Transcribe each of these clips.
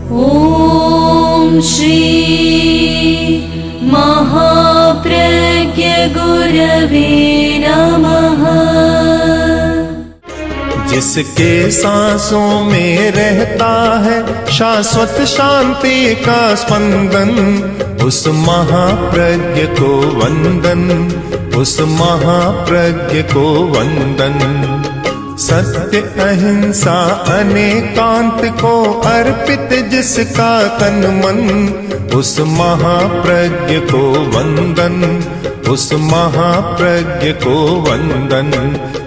ॐ श्री महाप्रज्ञ गुरवे नमः। जिसके सांसों में रहता है शाश्वत शांति का स्पंदन, उस महाप्रज्ञ को वंदन, उस महाप्रज्ञ को वंदन। सत्य अहिंसा अनेकांत को अर्पित जिसका तन मन, उस महाप्रज्ञ को वंदन, उस महाप्रज्ञ को वंदन।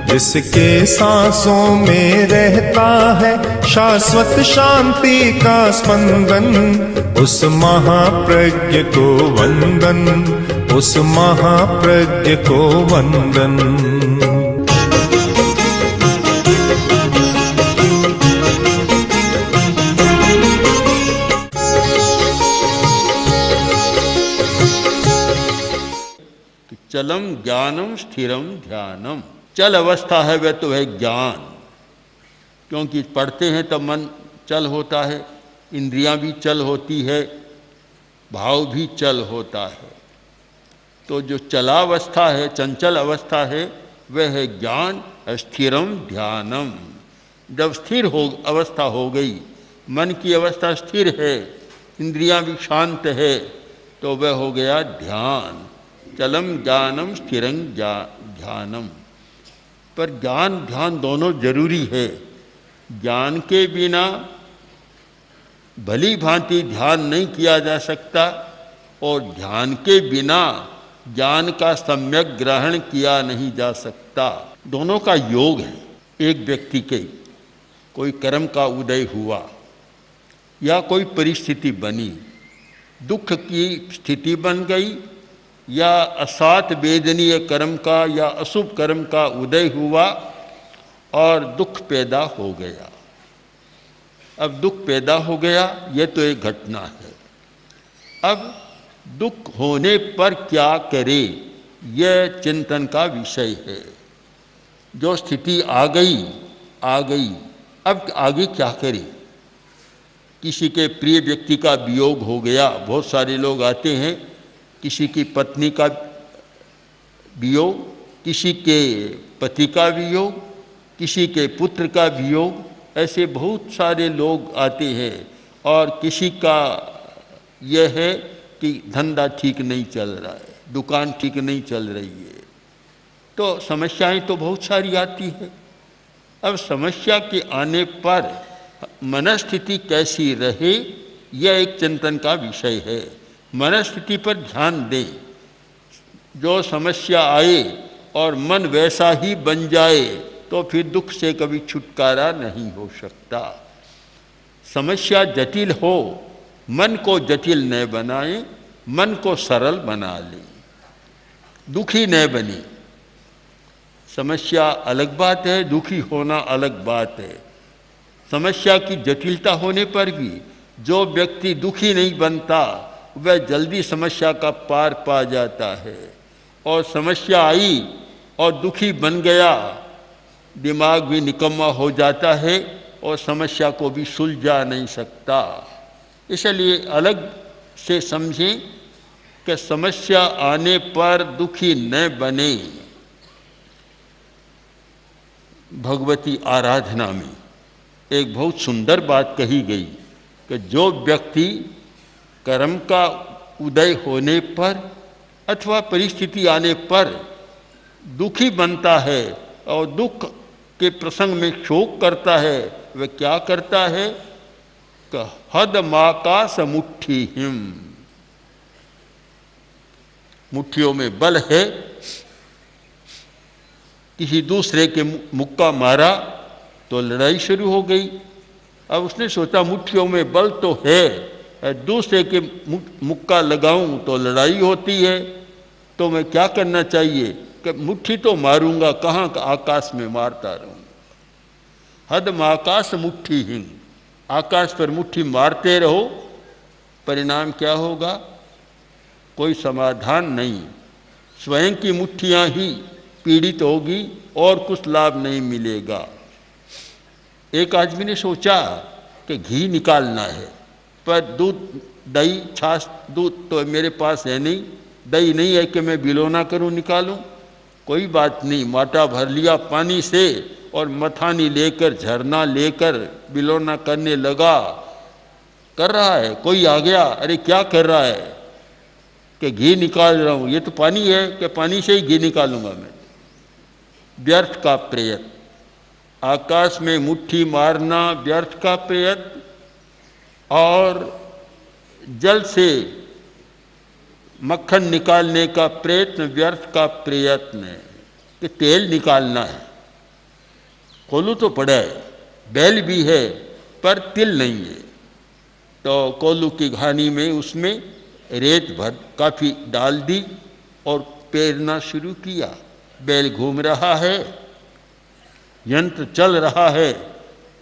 जिसके सांसों में रहता है शाश्वत शांति का स्पंदन, उस महाप्रज्ञ को वंदन, उस महाप्रज्ञ को वंदन। चलम ज्ञानम स्थिरम ध्यानम। चल अवस्था है वह तो है ज्ञान, क्योंकि पढ़ते हैं तब मन चल होता है, इंद्रियां भी चल होती है, भाव भी चल होता है। तो जो चलावस्था है, चंचल अवस्था है, वह है ज्ञान। स्थिरम ध्यानम। जब स्थिर हो अवस्था हो गई, मन की अवस्था स्थिर है, इंद्रियां भी शांत है, तो वह हो गया ध्यान। चलम ज्ञानम स्थिरं ध्यानम। पर ज्ञान ध्यान दोनों जरूरी है। ज्ञान के बिना भली भांति ध्यान नहीं किया जा सकता, और ध्यान के बिना ज्ञान का सम्यक ग्रहण किया नहीं जा सकता। दोनों का योग है। एक व्यक्ति के कोई कर्म का उदय हुआ या कोई परिस्थिति बनी, दुख की स्थिति बन गई, या असात वेदनीय कर्म का या अशुभ कर्म का उदय हुआ और दुख पैदा हो गया। अब दुख पैदा हो गया, यह तो एक घटना है। अब दुख होने पर क्या करे, यह चिंतन का विषय है। जो स्थिति आ गई, अब आगे क्या करे। किसी के प्रिय व्यक्ति का वियोग हो गया, बहुत सारे लोग आते हैं, किसी की पत्नी का वियोग, किसी के पति का वियोग, किसी के पुत्र का वियोग, ऐसे बहुत सारे लोग आते हैं। और किसी का यह है कि धंधा ठीक नहीं चल रहा है, दुकान ठीक नहीं चल रही है, तो समस्याएं तो बहुत सारी आती है। अब समस्या के आने पर मनस्थिति कैसी रहे, यह एक चिंतन का विषय है। मनस्थिति पर ध्यान दें। जो समस्या आए और मन वैसा ही बन जाए, तो फिर दुख से कभी छुटकारा नहीं हो सकता। समस्या जटिल हो, मन को जटिल न बनाए, मन को सरल बना ले, दुखी न बने। समस्या अलग बात है, दुखी होना अलग बात है। समस्या की जटिलता होने पर भी जो व्यक्ति दुखी नहीं बनता, वह जल्दी समस्या का पार पा जाता है। और समस्या आई और दुखी बन गया, दिमाग भी निकम्मा हो जाता है और समस्या को भी सुलझा नहीं सकता। इसलिए अलग से समझें कि समस्या आने पर दुखी न बने। भगवती आराधना में एक बहुत सुंदर बात कही गई कि जो व्यक्ति कर्म का उदय होने पर अथवा परिस्थिति आने पर दुखी बनता है और दुख के प्रसंग में शोक करता है, वह क्या करता है कि हदमाकाश मुट्ठी हिम। मुट्ठियों में बल है, किसी दूसरे के मुक्का मारा तो लड़ाई शुरू हो गई। अब उसने सोचा मुट्ठियों में बल तो है, दूसरे के मुक्का लगाऊं तो लड़ाई होती है, तो मैं क्या करना चाहिए कि मुट्ठी तो मारूंगा, कहाँ का आकाश में मारता रहूँगा। हदम आकाश मुट्ठी हिंग, आकाश पर मुट्ठी मारते रहो, परिणाम क्या होगा, कोई समाधान नहीं, स्वयं की मुट्ठियाँ ही पीड़ित होगी और कुछ लाभ नहीं मिलेगा। एक आदमी ने सोचा कि घी निकालना है, पर दूध, दही, छाछ, दूध तो मेरे पास है नहीं, दही नहीं है कि मैं बिलोना करूं, निकालूं। कोई बात नहीं, माटा भर लिया पानी से और मथानी लेकर, झरना लेकर बिलोना करने लगा। कर रहा है, कोई आ गया, अरे क्या कर रहा है, कि घी निकाल रहा हूं। ये तो पानी है, कि पानी से ही घी निकालूंगा मैं। व्यर्थ का प्रयत्न, आकाश में मुट्ठी मारना व्यर्थ का प्रयत्न, और जल से मक्खन निकालने का प्रयत्न व्यर्थ का प्रयत्न है। कि तेल निकालना है, कोल्हू तो पड़ा है, बैल भी है, पर तिल नहीं है। तो कोल्हू की घानी में उसमें रेत भर काफ़ी डाल दी और पेरना शुरू किया। बैल घूम रहा है, यंत्र चल रहा है।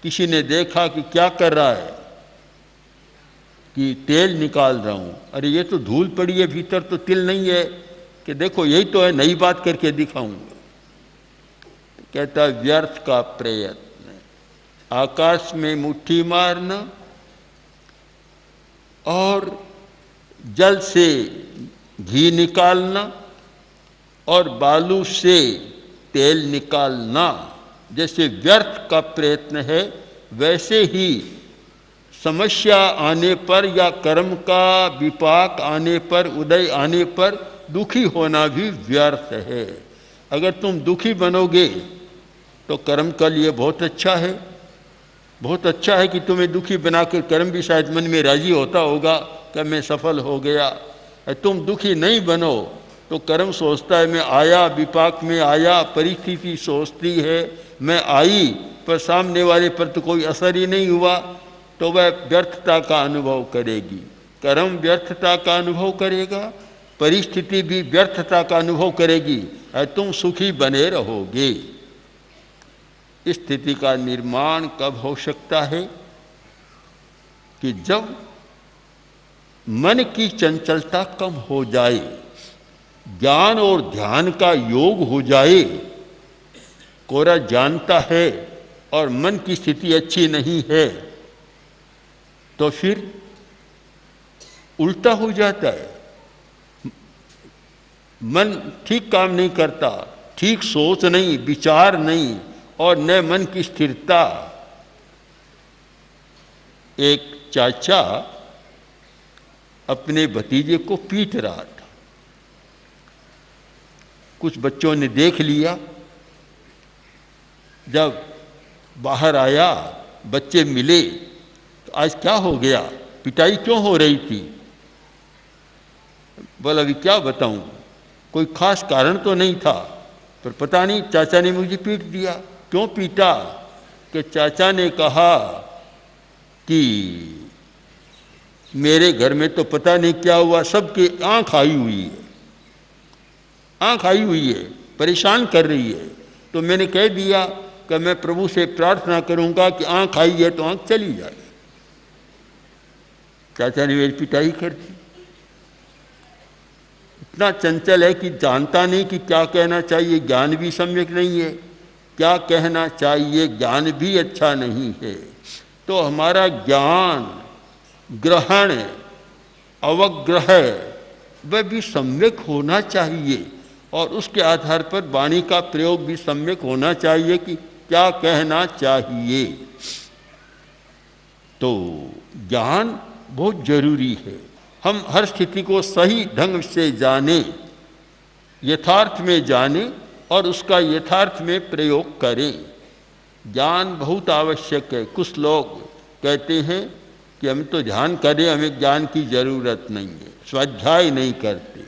किसी ने देखा कि क्या कर रहा है, कि तेल निकाल रहा हूँ। अरे ये तो धूल पड़ी है भीतर, तो तिल नहीं है। कि देखो यही तो है, नई बात करके दिखाऊंगा। कहता व्यर्थ का प्रयत्न, आकाश में मुट्ठी मारना और जल से घी निकालना और बालू से तेल निकालना जैसे व्यर्थ का प्रयत्न है, वैसे ही समस्या आने पर या कर्म का विपाक आने पर, उदय आने पर दुखी होना भी व्यर्थ है। अगर तुम दुखी बनोगे तो कर्म के लिए बहुत अच्छा है। बहुत अच्छा है कि तुम्हें दुखी बनाकर कर्म भी शायद मन में राजी होता होगा कि मैं सफल हो गया। तुम दुखी नहीं बनो तो कर्म सोचता है मैं आया, विपाक में आया, परिस्थिति सोचती है मैं आई, पर सामने वाले पर तो कोई असर ही नहीं हुआ, तो वह व्यर्थता का अनुभव करेगी। कर्म व्यर्थता का अनुभव करेगा, परिस्थिति भी व्यर्थता का अनुभव करेगी, और तुम सुखी बने रहोगे। इस स्थिति का निर्माण कब हो सकता है? कि जब मन की चंचलता कम हो जाए, ज्ञान और ध्यान का योग हो जाए। कोरा जानता है और मन की स्थिति अच्छी नहीं है, तो फिर उल्टा हो जाता है। मन ठीक काम नहीं करता, ठीक सोच नहीं, विचार नहीं, और न मन की स्थिरता। एक चाचा अपने भतीजे को पीट रहा था। कुछ बच्चों ने देख लिया। जब बाहर आया, बच्चे मिले, तो आज क्या हो गया, पिटाई क्यों हो रही थी? बोला अभी क्या बताऊं, कोई खास कारण तो नहीं था, पर पता नहीं चाचा ने मुझे पीट दिया। क्यों पीटा? कि चाचा ने कहा कि मेरे घर में तो पता नहीं क्या हुआ, सबकी आंख आई हुई है, आंख आई हुई है, परेशान कर रही है। तो मैंने कह दिया कि मैं प्रभु से प्रार्थना करूंगा कि आंख आई है तो आंख चली जाए। चाचा ने मेरी पिटाई कर दी। इतना चंचल है कि जानता नहीं कि क्या कहना चाहिए, ज्ञान भी सम्यक नहीं है, क्या कहना चाहिए ज्ञान भी अच्छा नहीं है। तो हमारा ज्ञान, ग्रहण, अवग्रह वह भी सम्यक होना चाहिए, और उसके आधार पर वाणी का प्रयोग भी सम्यक होना चाहिए कि क्या कहना चाहिए। तो ज्ञान बहुत जरूरी है। हम हर स्थिति को सही ढंग से जाने, यथार्थ में जाने और उसका यथार्थ में प्रयोग करें। ज्ञान बहुत आवश्यक है। कुछ लोग कहते हैं कि हम तो ध्यान करें, हमें ज्ञान की जरूरत नहीं है, स्वाध्याय नहीं करते।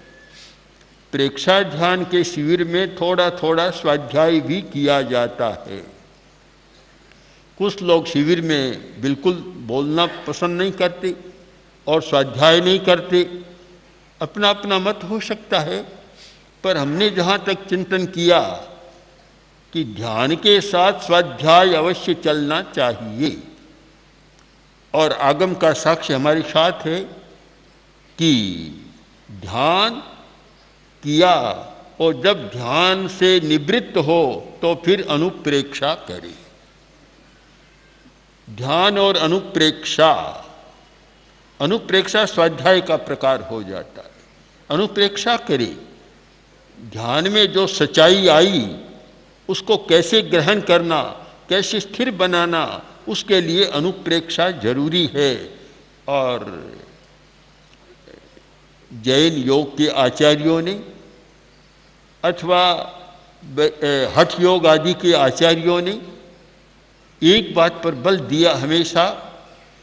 प्रेक्षा ध्यान के शिविर में थोड़ा थोड़ा स्वाध्याय भी किया जाता है। कुछ लोग शिविर में बिल्कुल बोलना पसंद नहीं करते और स्वाध्याय नहीं करते। अपना अपना मत हो सकता है, पर हमने जहाँ तक चिंतन किया कि ध्यान के साथ स्वाध्याय अवश्य चलना चाहिए। और आगम का साक्ष्य हमारे साथ है कि ध्यान किया और जब ध्यान से निवृत्त हो तो फिर अनुप्रेक्षा करे। ध्यान और अनुप्रेक्षा अनुप्रेक्षा स्वाध्याय का प्रकार हो जाता है। अनुप्रेक्षा करे, ध्यान में जो सच्चाई आई उसको कैसे ग्रहण करना, कैसे स्थिर बनाना, उसके लिए अनुप्रेक्षा जरूरी है। और जैन योग के आचार्यों ने अथवा हठ योग आदि के आचार्यों ने एक बात पर बल दिया हमेशा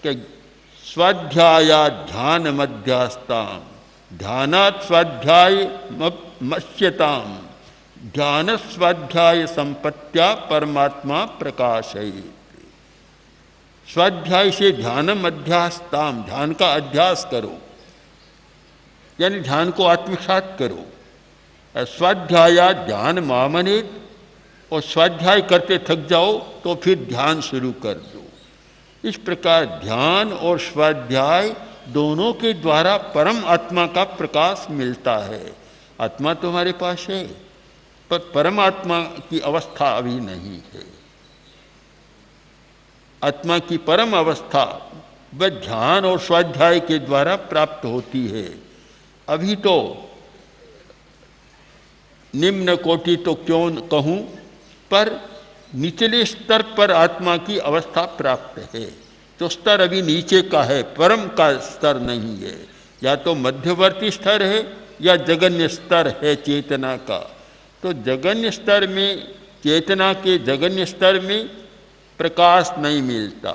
कि स्वाध्याया ध्यान मध्यास्ताम, ध्यानात् स्वाध्याय मत्स्यताम, ध्यान स्वाध्याय संपत्त्या परमात्मा प्रकाशयेत्। स्वाध्याय से ध्यानम अध्यास्ताम, ध्यान का अध्यास करो, यानी ध्यान को आत्मसात करो। स्वाध्याया ध्यान मामनेत, और स्वाध्याय करते थक जाओ तो फिर ध्यान शुरू कर दो। इस प्रकार ध्यान और स्वाध्याय दोनों के द्वारा परम आत्मा का प्रकाश मिलता है। आत्मा तो हमारे पास है, पर परमात्मा की अवस्था अभी नहीं है। आत्मा की परम अवस्था वह ध्यान और स्वाध्याय के द्वारा प्राप्त होती है। अभी तो निम्न कोटि तो क्यों कहूँ, पर निचले स्तर पर आत्मा की अवस्था प्राप्त है। तो स्तर अभी नीचे का है, परम का स्तर नहीं है। या तो मध्यवर्ती स्तर है या जगन्य स्तर है चेतना का। तो जगन्य स्तर में, चेतना के जगन्य स्तर में प्रकाश नहीं मिलता,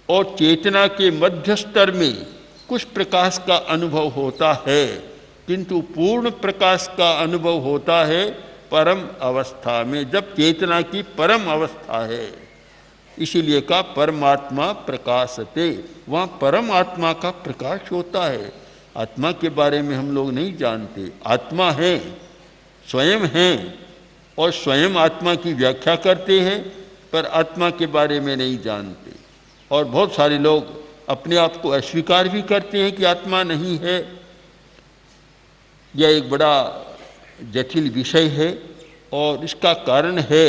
और चेतना के मध्य स्तर में कुछ प्रकाश का अनुभव होता है, किंतु पूर्ण प्रकाश का अनुभव होता है परम अवस्था में, जब चेतना की परम अवस्था है। इसीलिए का परमात्मा प्रकाशते, वहाँ परम आत्मा का प्रकाश होता है। आत्मा के बारे में हम लोग नहीं जानते। आत्मा है, स्वयं है, और स्वयं आत्मा की व्याख्या करते हैं, पर आत्मा के बारे में नहीं जानते। और बहुत सारे लोग अपने आप को अस्वीकार भी करते हैं कि आत्मा नहीं है। यह एक बड़ा जटिल विषय है, और इसका कारण है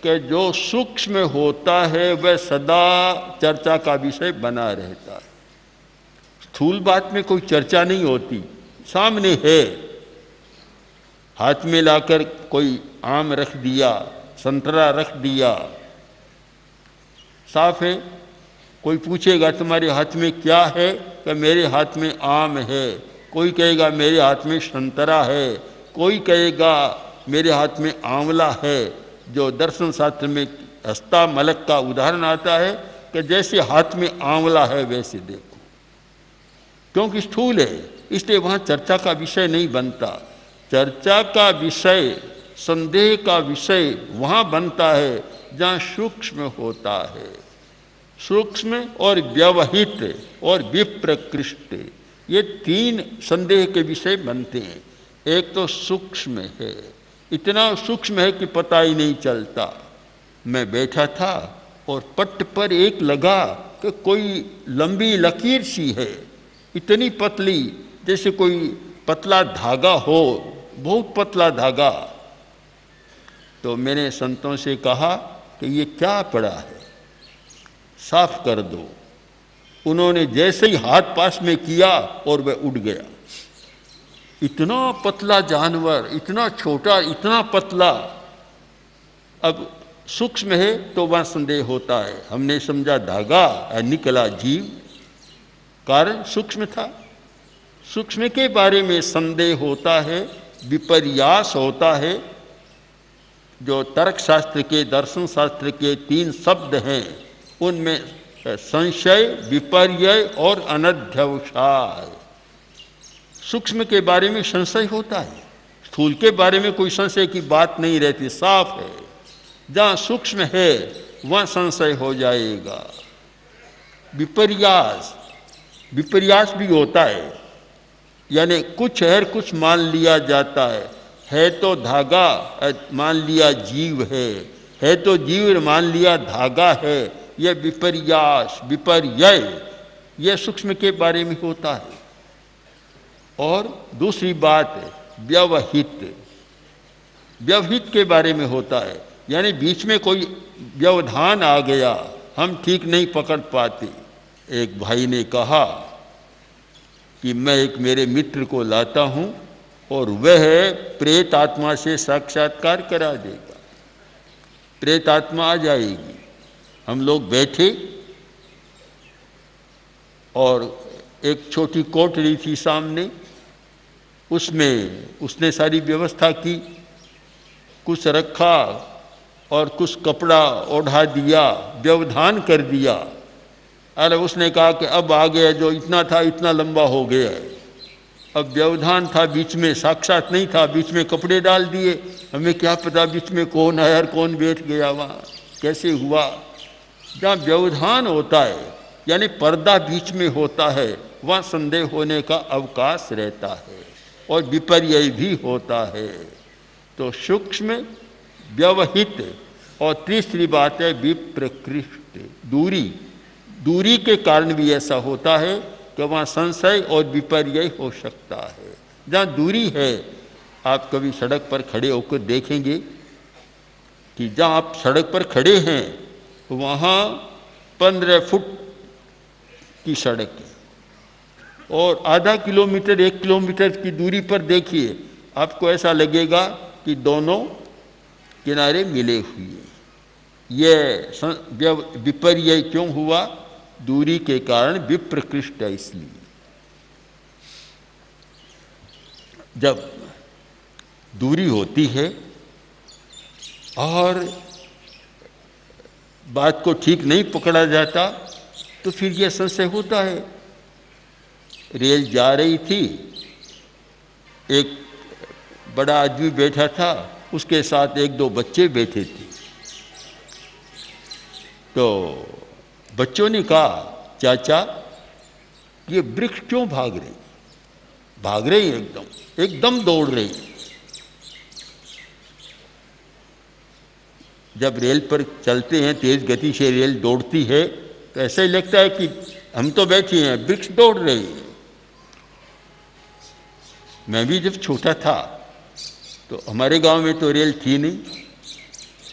कि जो सूक्ष्म होता है वह सदा चर्चा का विषय बना रहता है। स्थूल बात में कोई चर्चा नहीं होती, सामने है। हाथ में लाकर कोई आम रख दिया, संतरा रख दिया, साफ है। कोई पूछेगा तुम्हारे हाथ में क्या है, कि मेरे हाथ में आम है। कोई कहेगा मेरे हाथ में संतरा है, कोई कहेगा मेरे हाथ में आंवला है। जो दर्शन शास्त्र में हस्ता मलक का उदाहरण आता है कि जैसे हाथ में आंवला है वैसे देखो, क्योंकि स्थूल है, इसलिए वहाँ चर्चा का विषय नहीं बनता। चर्चा का विषय, संदेह का विषय वहाँ बनता है जहाँ सूक्ष्म होता है। सूक्ष्म और व्यवहित और विप्रकृष्ट, ये तीन संदेह के विषय बनते हैं। एक तो सूक्ष्म है, इतना सूक्ष्म है कि पता ही नहीं चलता। मैं बैठा था और पट्ट पर एक लगा कि कोई लंबी लकीर सी है, इतनी पतली, जैसे कोई पतला धागा हो, बहुत पतला धागा। तो मैंने संतों से कहा कि ये क्या पड़ा है, साफ कर दो। उन्होंने जैसे ही हाथ पास में किया और वह उड़ गया। इतना पतला जानवर, इतना छोटा, इतना पतला। अब सूक्ष्म है तो वह संदेह होता है। हमने समझा धागा, निकला जीव, कारण सूक्ष्म था। सूक्ष्म के बारे में संदेह होता है, विपर्यास होता है। जो तर्क शास्त्र के, दर्शन शास्त्र के तीन शब्द हैं, उनमें संशय, विपर्यय और अनध्यवसाय। सूक्ष्म के बारे में संशय होता है, स्थूल के बारे में कोई संशय की बात नहीं रहती, साफ है। जहाँ सूक्ष्म है वहाँ संशय हो जाएगा। विपर्यास, विपर्यास भी होता है, यानी कुछ है कुछ मान लिया जाता है तो धागा मान लिया जीव है तो जीव मान लिया धागा है। यह विपर्यास, विपर्यय, यह सूक्ष्म के बारे में होता है। और दूसरी बात व्यवहित, व्यवहित के बारे में होता है, यानी बीच में कोई व्यवधान आ गया, हम ठीक नहीं पकड़ पाते। एक भाई ने कहा कि मैं एक मेरे मित्र को लाता हूँ और वह प्रेत आत्मा से साक्षात्कार करा देगा। प्रेत आत्मा आ जाएगी। हम लोग बैठे और एक छोटी कोठरी थी सामने, उसमें उसने सारी व्यवस्था की, कुछ रखा और कुछ कपड़ा ओढ़ा दिया, व्यवधान कर दिया। अरे उसने कहा कि अब आ गया, जो इतना था इतना लंबा हो गया है। अब व्यवधान था, बीच में साक्षात नहीं था, बीच में कपड़े डाल दिए। हमें क्या पता बीच में कौन आया और कौन बैठ गया, वहाँ कैसे हुआ। जहाँ व्यवधान होता है यानी पर्दा बीच में होता है, वहाँ संदेह होने का अवकाश रहता है और विपर्यय भी होता है। तो सूक्ष्म, व्यवहित और तीसरी बात है विप्रकृष्ट, दूरी। दूरी के कारण भी ऐसा होता है कि वहाँ संशय और विपर्यय हो सकता है। जहाँ दूरी है, आप कभी सड़क पर खड़े होकर देखेंगे कि जहाँ आप सड़क पर खड़े हैं वहाँ 15 फुट की सड़क है और आधा किलोमीटर 1 किलोमीटर की दूरी पर देखिए, आपको ऐसा लगेगा कि दोनों किनारे मिले हुए हैं। यह विपर्यय क्यों हुआ? दूरी के कारण विप्रकृष्ट है। इसलिए जब दूरी होती है और बात को ठीक नहीं पकड़ा जाता तो फिर यह संशय होता है। रेल जा रही थी, एक बड़ा आदमी बैठा था, उसके साथ 1-2 बच्चे बैठे थे। तो बच्चों ने कहा, चाचा ये वृक्ष क्यों भाग रही? भाग रही एकदम दौड़ रही। जब रेल पर चलते हैं, तेज गति से रेल दौड़ती है तो ऐसा ही लगता है कि हम तो बैठे हैं, वृक्ष दौड़ रहे हैं। मैं भी जब छोटा था तो हमारे गांव में तो रेल थी नहीं,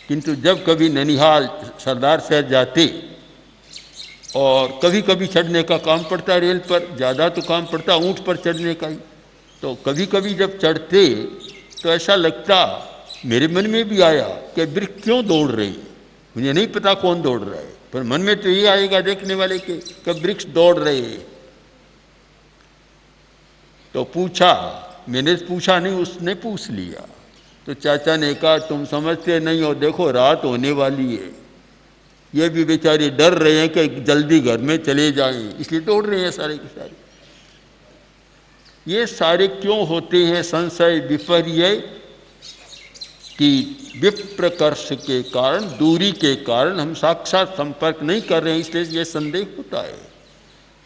किंतु जब कभी ननिहाल सरदार शहर जाते और कभी कभी चढ़ने का काम पड़ता रेल पर, ज़्यादा तो काम पड़ता ऊँट पर चढ़ने का ही, तो कभी कभी जब चढ़ते तो ऐसा लगता, मेरे मन में भी आया कि वृक्ष क्यों दौड़ रही है। मुझे नहीं पता कौन दौड़ रहा है, पर मन में तो ये आएगा देखने वाले के कि वृक्ष दौड़ रहे हैं। तो पूछा, मैंने पूछा नहीं, उसने पूछ लिया। तो चाचा ने कहा, तुम समझते नहीं हो, देखो रात होने वाली है, ये भी बेचारे डर रहे हैं कि जल्दी घर में चले जाएं, इसलिए दौड़ रहे हैं सारे के सारे। ये सारे क्यों होते हैं? संशय, विपर्यय कि विप्रकर्ष के कारण, दूरी के कारण हम साक्षात संपर्क नहीं कर रहे हैं, इसलिए ये संदेह होता है।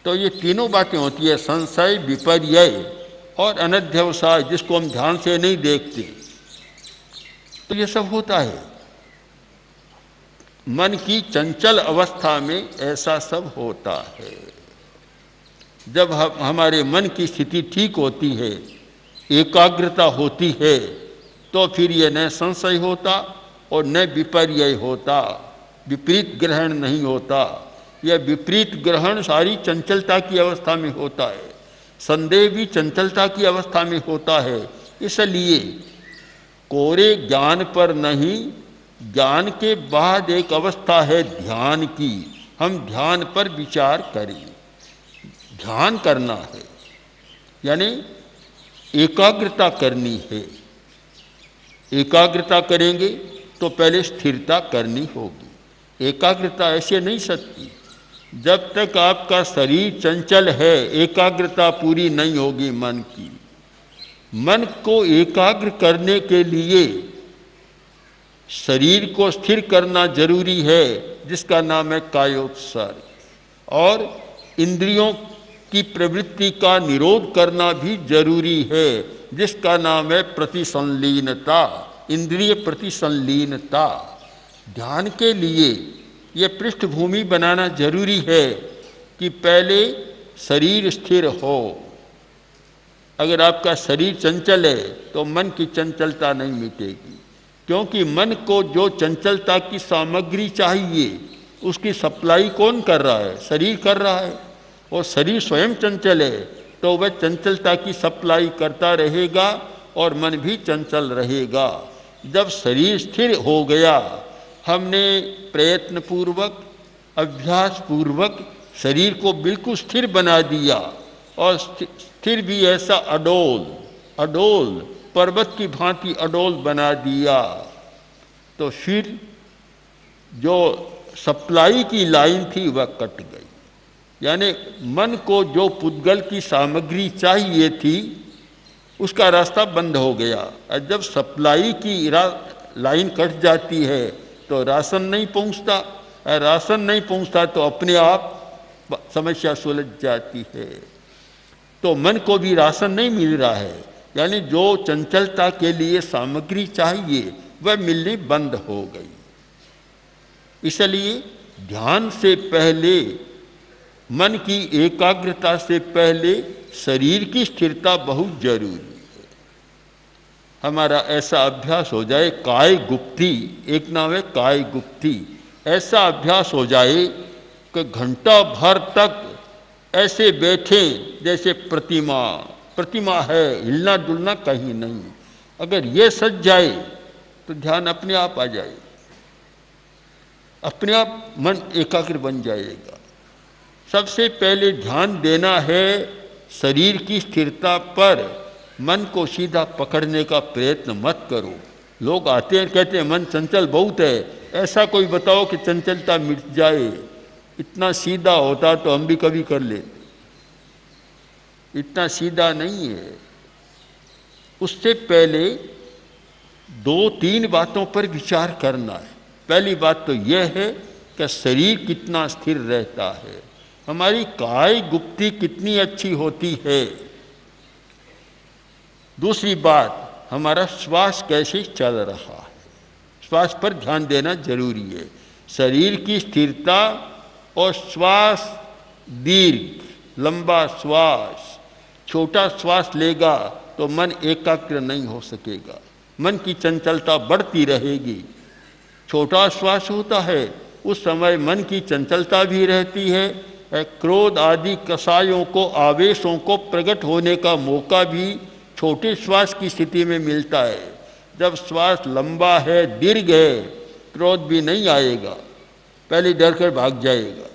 तो ये तीनों बातें होती है, संशय, विपर्यय और अनध्यवसाय, जिसको हम ध्यान से नहीं देखते। तो ये सब होता है। मन की चंचल अवस्था में ऐसा सब होता है। जब हमारे मन की स्थिति ठीक होती है, एकाग्रता होती है, तो फिर ये न संशय होता और न विपर्यय होता, विपरीत ग्रहण नहीं होता। यह विपरीत ग्रहण सारी चंचलता की अवस्था में होता है, संदेह भी चंचलता की अवस्था में होता है। इसलिए कोरे ज्ञान पर नहीं, ज्ञान के बाद एक अवस्था है ध्यान की, हम ध्यान पर विचार करें। ध्यान करना है यानी एकाग्रता करनी है। एकाग्रता करेंगे तो पहले स्थिरता करनी होगी। एकाग्रता ऐसे नहीं सकती, जब तक आपका शरीर चंचल है एकाग्रता पूरी नहीं होगी मन की। मन को एकाग्र करने के लिए शरीर को स्थिर करना जरूरी है, जिसका नाम है कायोत्सर्ग, और इंद्रियों की प्रवृत्ति का निरोध करना भी जरूरी है, जिसका नाम है प्रतिसंलीनता, इंद्रिय प्रतिसंलीनता। ध्यान के लिए ये पृष्ठभूमि बनाना जरूरी है कि पहले शरीर स्थिर हो। अगर आपका शरीर चंचल है तो मन की चंचलता नहीं मिटेगी, क्योंकि मन को जो चंचलता की सामग्री चाहिए उसकी सप्लाई कौन कर रहा है? शरीर कर रहा है। और शरीर स्वयं चंचल है, तो वह चंचलता की सप्लाई करता रहेगा और मन भी चंचल रहेगा। जब शरीर स्थिर हो गया, हमने प्रयत्न पूर्वक, अभ्यास पूर्वक शरीर को बिल्कुल स्थिर बना दिया, और स्थिर भी ऐसा अडोल पर्वत की भांति अडोल बना दिया, तो फिर जो सप्लाई की लाइन थी वह कट गई। यानी मन को जो पुद्गल की सामग्री चाहिए थी उसका रास्ता बंद हो गया। और जब सप्लाई की लाइन कट जाती है तो राशन नहीं पहुंचता, और राशन नहीं पहुंचता तो अपने आप समस्या सुलझ जाती है। तो मन को भी राशन नहीं मिल रहा है, यानी जो चंचलता के लिए सामग्री चाहिए वह मिलनी बंद हो गई। इसलिए ध्यान से पहले, मन की एकाग्रता से पहले शरीर की स्थिरता बहुत जरूरी है। हमारा ऐसा अभ्यास हो जाए, काय गुप्ती, एक नाम है काय गुप्ती, ऐसा अभ्यास हो जाए कि घंटा भर तक ऐसे बैठे जैसे प्रतिमा है, हिलना डुलना कहीं नहीं। अगर ये सज जाए तो ध्यान अपने आप आ जाए, अपने आप मन एकाग्र बन जाएगा। सबसे पहले ध्यान देना है शरीर की स्थिरता पर। मन को सीधा पकड़ने का प्रयत्न मत करो। लोग आते हैं, कहते हैं मन चंचल बहुत है, ऐसा कोई बताओ कि चंचलता मिट जाए। इतना सीधा होता तो हम भी कभी कर ले, इतना सीधा नहीं है। उससे पहले 2-3 बातों पर विचार करना है। पहली बात तो यह है कि शरीर कितना स्थिर रहता है, हमारी काय गुप्ती कितनी अच्छी होती है। दूसरी बात, हमारा श्वास कैसे चल रहा है, श्वास पर ध्यान देना जरूरी है। शरीर की स्थिरता और श्वास दीर्घ लंबा श्वास, छोटा श्वास लेगा तो मन एकाग्र नहीं हो सकेगा, मन की चंचलता बढ़ती रहेगी। छोटा श्वास होता है उस समय मन की चंचलता भी रहती है, क्रोध आदि कसायों को, आवेशों को प्रकट होने का मौका भी छोटे श्वास की स्थिति में मिलता है। जब श्वास लंबा है, दीर्घ है, क्रोध भी नहीं आएगा, पहले डर कर भाग जाएगा,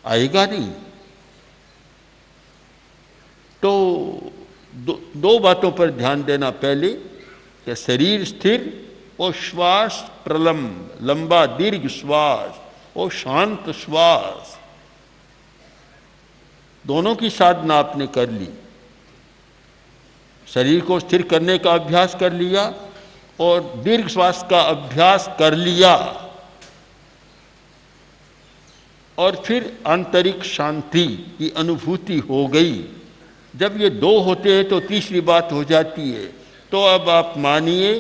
आएगा नहीं। तो दो बातों पर ध्यान देना। पहले कि शरीर स्थिर और श्वास प्रलंब, लंबा दीर्घ श्वास और शांत श्वास, दोनों की साधना आपने कर ली। शरीर को स्थिर करने का अभ्यास कर लिया और दीर्घ श्वास का अभ्यास कर लिया, और फिर आंतरिक शांति की अनुभूति हो गई। जब ये 2 होते हैं तो तीसरी बात हो जाती है। तो अब आप मानिए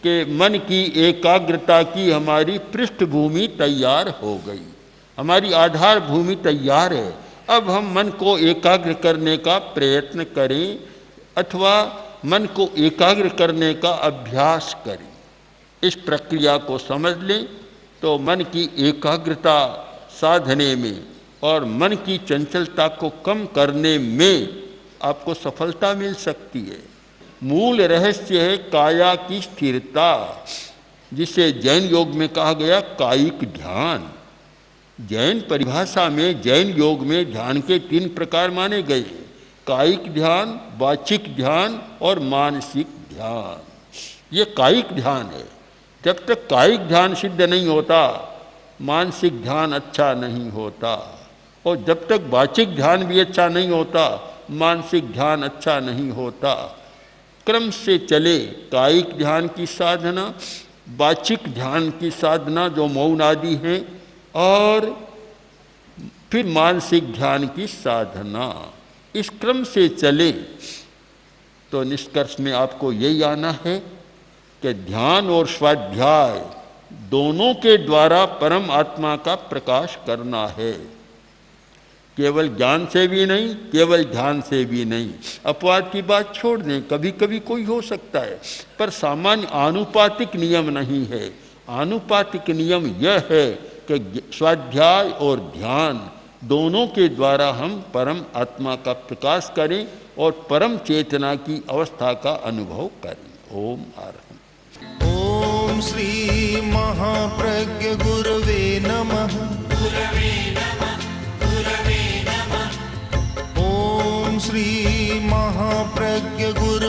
कि मन की एकाग्रता की हमारी पृष्ठभूमि तैयार हो गई, हमारी आधार भूमि तैयार है। अब हम मन को एकाग्र करने का प्रयत्न करें अथवा मन को एकाग्र करने का अभ्यास करें। इस प्रक्रिया को समझ लें तो मन की एकाग्रता साधने में और मन की चंचलता को कम करने में आपको सफलता मिल सकती है। मूल रहस्य है काया की स्थिरता, जिसे जैन योग में कहा गया कायिक ध्यान। जैन परिभाषा में, जैन योग में ध्यान के 3 प्रकार माने गए, कायिक ध्यान, वाचिक ध्यान और मानसिक ध्यान। ये कायिक ध्यान है। जब तक कायिक ध्यान सिद्ध नहीं होता, मानसिक ध्यान अच्छा नहीं होता, और जब तक वाचिक ध्यान भी अच्छा नहीं होता, मानसिक ध्यान अच्छा नहीं होता। क्रम से चले कायिक ध्यान की साधना, वाचिक ध्यान की साधना जो मौन आदि है, और फिर मानसिक ध्यान की साधना। इस क्रम से चले तो निष्कर्ष में आपको यही आना है कि ध्यान और स्वाध्याय दोनों के द्वारा परम आत्मा का प्रकाश करना है। केवल ज्ञान से भी नहीं, केवल ध्यान से भी नहीं। अपवाद की बात छोड़ दें, कभी कभी कोई हो सकता है, पर सामान्य आनुपातिक नियम नहीं है। आनुपातिक नियम यह है कि स्वाध्याय और ध्यान दोनों के द्वारा हम परम आत्मा का प्रकाश करें और परम चेतना की अवस्था का अनुभव करें। ओम आरहम। ओम श्री महाप्रज्ञ गुरवे नमः। ओम श्री महाप्रज्ञ गुरवे